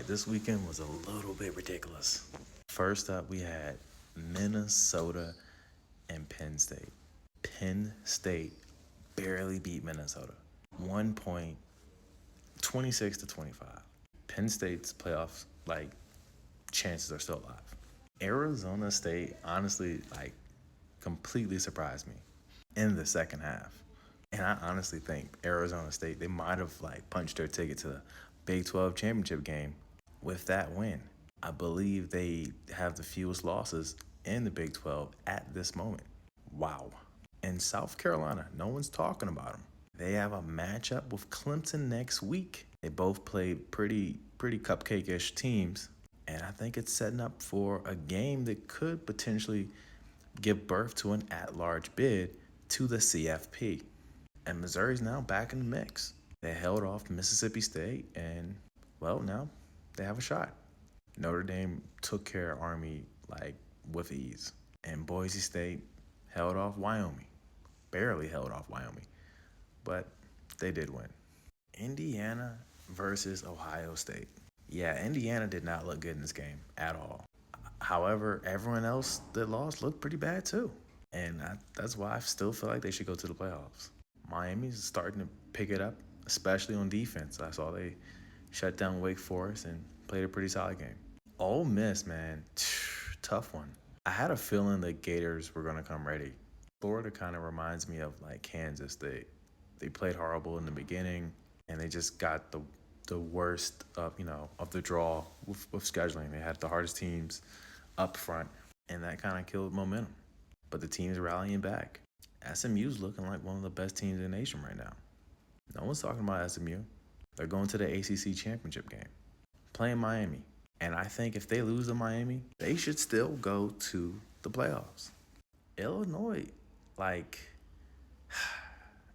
right, this weekend was a little bit ridiculous. First up, we had Minnesota and Penn State. Penn State barely beat Minnesota. 1 point, 26-25. Penn State's playoffs, chances are still alive. Arizona State, honestly, completely surprised me in the second half. And I honestly think Arizona State, they might have punched their ticket to the Big 12 championship game with that win. I believe they have the fewest losses in the Big 12 at this moment. Wow. And South Carolina, no one's talking about them. They have a matchup with Clemson next week. They both play pretty cupcake-ish teams, and I think it's setting up for a game that could potentially give birth to an at-large bid to the CFP. And Missouri's now back in the mix. They held off Mississippi State, and, well, now they have a shot. Notre Dame took care of Army, with ease. And Boise State held off Wyoming. Barely held off Wyoming. But they did win. Indiana versus Ohio State. Yeah, Indiana did not look good in this game at all. However, everyone else that lost looked pretty bad too. And that's why I still feel like they should go to the playoffs. Miami's starting to pick it up, especially on defense. I saw they shut down Wake Forest and played a pretty solid game. Ole Miss, man, tough one. I had a feeling the Gators were going to come ready. Florida kind of reminds me of Kansas. They played horrible in the beginning, and they just got the worst of the draw with scheduling. They had the hardest teams up front, and that kind of killed momentum. But the team's rallying back. SMU's looking like one of the best teams in the nation right now. No one's talking about SMU. They're going to the ACC championship game, playing Miami. And I think if they lose to Miami, they should still go to the playoffs. Illinois,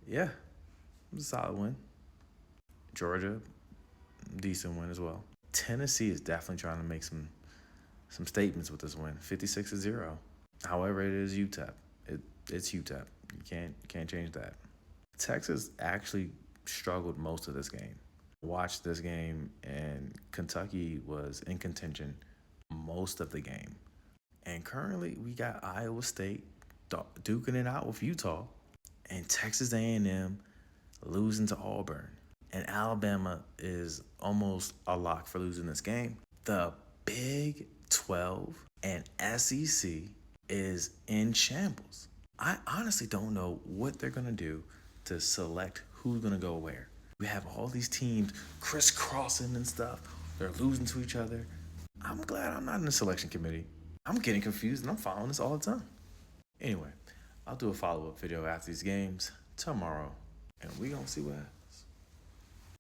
yeah, it was a solid win. Georgia, decent win as well. Tennessee is definitely trying to make some statements with this win, 56-0. However, it is UTEP. It's UTEP. You can't change that. Texas actually struggled most of this game. Watched this game, and Kentucky was in contention most of the game. And currently, we got Iowa State duking it out with Utah, and Texas A&M losing to Auburn. And Alabama is almost a lock for losing this game. The Big 12 and SEC is in shambles. I honestly don't know what they're going to do to select who's going to go where. We have all these teams crisscrossing and stuff. They're losing to each other. I'm glad I'm not in the selection committee. I'm getting confused, and I'm following this all the time. Anyway, I'll do a follow-up video after these games tomorrow, and we're going to see what happens.